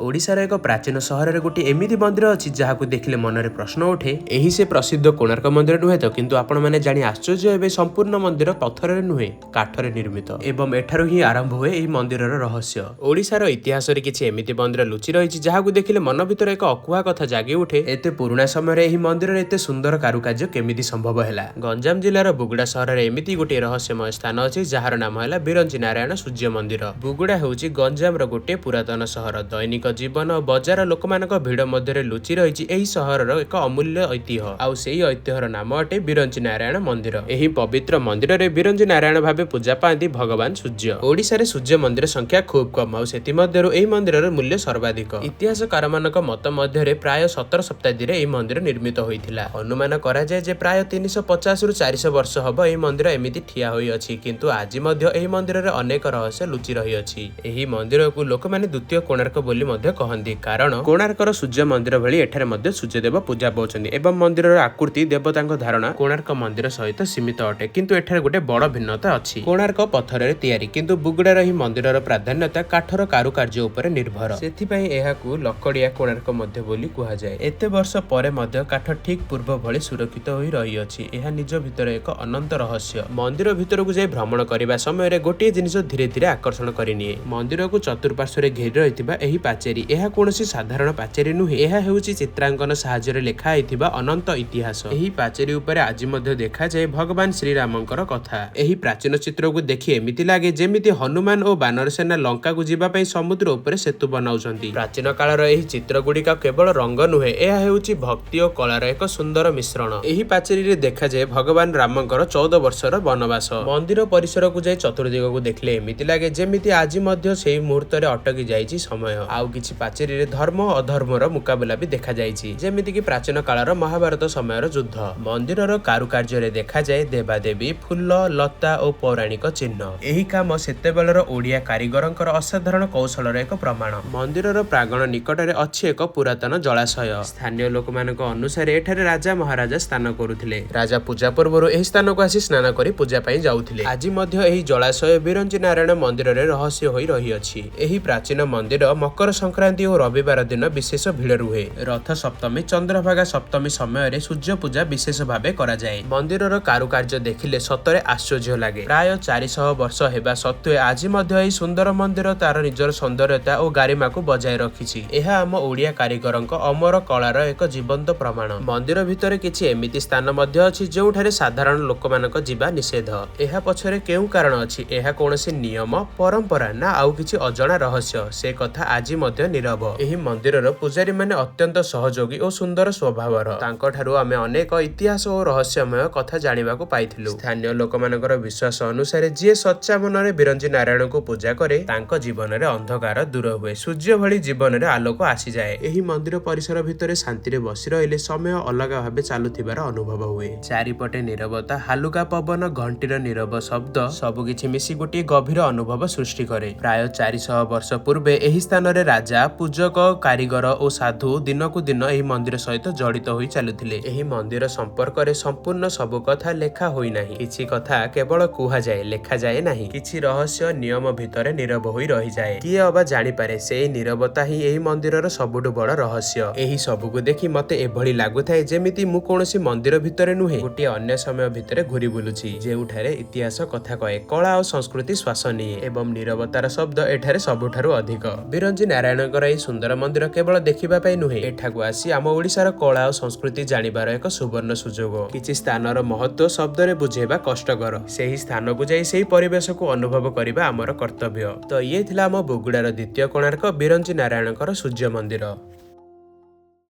ओडिशार एक प्राचीन सहर में गोटे एमती मंदिर अच्छी जहाँ देखिले मनरे प्रश्न उठे यही से प्रसिद्ध कोणार्क मंदिर नुहे तो किंतु आपण मैंने जानी आश्चर्य एवं संपूर्ण मंदिर पत्थर नुहे काठरे निर्मित एवं एठारु ही आरंभ हुए यह मंदिर रहस्य। ओडिशार इतिहास रे किछि एमिति मंदिर लुचि रही जहाँ देखिले मन भितर एक अकुहा कथा जागी उठे एते पुराना समय यह मंदिर एते सुंदर कारुकार्य केमिति संभव है। गंजाम जिलार बुगुड़ा सहर में एमिति गोटे रहस्यमय स्थान अच्छी जार नाम है बिरंची नारायण सूर्य मंदिर। बुगुड़ा होउछि गंजाम रो गोटे पुरातन सहर। दैनिक जीवन और बजार लोक भिड़ मध्य लुचि रही यही सहर एक अमूल्य ऐतिह्य आउ सेही ऐतिह्यर नाम अटे बिरंची नारायण मंदिर। यही पवित्र मंदिर रे बिरंची नारायण भावे पूजा पाती भगवान सूर्य। ओडिशा रे सूर्य मंदिर संख्या खूब कम आउ सेति मध्यरु एही मंदिरर मूल्य सर्वाधिक। इतिहासकार मानक मत मध्य प्राय 17 शताब्दी रे एही मंदिर निर्मित होइथिला। अनुमान करा जाय जे प्राय 350 रु 400 वर्ष हबो एही मंदिर एमिति ठिया होई अछि किंतु आज मध्य एही मंदिर रे अनेक रहस्य लुचि रही अछि। एही मंदिर को लोक माने द्वितीय कोणार्क बोली मध्य कहंदी कारण कोणार्कर सूर्य मंदिर भली एठारे मध्य सूर्यदेव पूजा पाउछन्ती एवं मंदिरर आकृति देवतांक धारणा कोणार्क मंदिर सहित सीमित अटे किंतु एठारे गोटे बड़ भिन्नता अछि। कोणार्क पत्थर रे तयारी किंतु बुगुडार ही मंदिरर प्राधान्यता काठर कारुकार्य उपरे निर्भर सेथि पई एहाकू लकड़िया कोणार्क मध्य बोली कुहा जाय। एते वर्ष परे मध्य काठ ठीक पूर्व भली सुरक्षित होई रही अछि। एहा निज भितर एक अनंत रहस्य। मंदिर भितरकू जाय भ्रमण करिबा समय रे गोटे जिनिस धीरे धीरे आकर्षण करिनिए। मंदिर को चतुर्पार्श्व रे घेरी रहिथिबा एही पाचेरी एहा कोनोसी साधारण पाचेरी नुहे एहा हेउची चित्रांकन सहाय्य रे लेखा आइथिबा अनंत इतिहास। एही पाचेरी उपरे आज मध्य देखा जाय भगवान श्री रामंकर कथा। एही प्राचीन चित्र को देखि एमिति लागे जेमिति हनुमान और बानर सेना लंका को जिबा पई समुद्र उपरे सेतु बनाउछन्ती। प्राचीन कालर एही चित्र गुड़िका केवल रंग नुहे एहा हेउची भक्ति और कलार एक सुंदर मिश्रण। एही पाचेरी रे देखा जाय भगवान रामंकर 14 वर्षर वनवास। मंदिर परिसर को जाय चतुर्दिग को देखले एमिति लागे जेमिति आज मध्य सेही मुहूर्त रे अटकी जाइछि समय। आउ किछि पाचेरी रे धर्म अधर्मर मुकाबला भी देखा जाइछि जेमिति कि प्राचीन कालर महाभारत समयर युद्ध। मंदिरर कारुकार्य रे देखा जाय देवादेवी फूल लता और पौराणिक चिन्ह। एही काम सेतेबेलर ओडिया कारीगरंकर असाधारण कौशलर एक प्रमाण। मंदिरर प्रांगण निकट रे अछि एक पुरातन जलाशय। स्थानीय लोक मानक अनुसार एठारे राजा महाराजा स्नान करुथिले। राजा पूजा पूर्व एही स्थान को आसी स्नान करी पूजा पई जाउथिले। आज मध्य एही जलाशय बिरंची नारायण मंदिर रे रहस्य होई रही अछि। एही प्राचीन मंदिर मकर संक्रांति और रविवार दिन विशेष भिड़ रुहे। रथ सप्तमी चंद्रभागा सप्तमी समय रे सूर्य पूजा विशेष भावे करा जाए। मंदिरर कारुकार्य देखिले सतरे आश्चर्य लागे। प्राय 400 वर्ष हेबा सत्वे आज मध्य एही सुंदर मंदिर तार निजर सौंदर्यता और गारिमा को बजाय रखिछि। एहा आम ओडिया कारीगरंक अमर कलार एक जीवंत प्रमाण। मंदिर भितर किछि एमिति स्थान मध्य अछि जोठारे साधारण लोकमानक जीवा निषेध। एहा पछरे केउ कारण अछि एहा कोनोसी नियम परंपरा ना आउ किछि अजଣା रहस्य से कथा आज मध्य नीरव। एही मंदिरर पुजारी माने अत्यंत सहयोगी और सुंदर स्वभावर। तांको ठारू आमे अनेक इतिहास और रहस्यमय कथा जानिबा को पाइथिलु। स्थानीय लोकमानकर विश्वास अनुसार जे सच्चा मनरे बिरंची नारायण को पूजा करे तांको जीवन रे अंधकार दूर हुए सूर्य भली जीवन रे आलोक आसी जाए। एही मंदिर परिसर भितरे शांति रे बसी रहिले समय अलग भाबे चालुथिबार अनुभव हुए। चारिपटे नीरवता हालुका पवन घंटीर नीरव शब्द सब किछि मिसी गोटे गभीर अनुभव सृष्टि करे। प्राय 400 वर्ष पूर्वे एही स्थान रे राजा पूजक कारीगर और साधु दिनकू दिन एही मंदिर सहित जड़ित होई चलुथिले। एही मंदिर संपर्क रे संपूर्ण सब कथा लेखा होई नाही। किछि कथा केवल कुहा जाए लेखा जाए नाही। किछि रहस्य नियम भितरे नीरव होई रही जाए। किए अबा जानि पारे सेही नीरवता ही एही मंदिरर सबुठु बड़ रहस्य। एही सबको देखि मते एभली लागुथाय जेमिति मु कोनोसी मंदिर भितरे नुहे गोटे अन्य समय भितरे घुरी बुलुछि जेउठारे इतिहास कथा कहे कला और संस्कृति श्वास निए एवं नीरवतार शब्द एठारे सबुठारु अधिक। बिरंची नारायणकर एही सुंदर मंदिर केवल देखिबा पई नुहे एठाकू आसी आम ओडिशार कला और संस्कृति जानिबार एक सुवर्ण सुजोग। किछि स्थानर महत्व शब्द रे बुझेबा कष्टकर सेही स्थान को जाई सेही परिवेश को अनुभव करिबा आमर कर्तव्य। तो ये थिला आम बुगुडार द्वितीय कोणार्क बिरंची नारायणकर सूर्य मंदिर।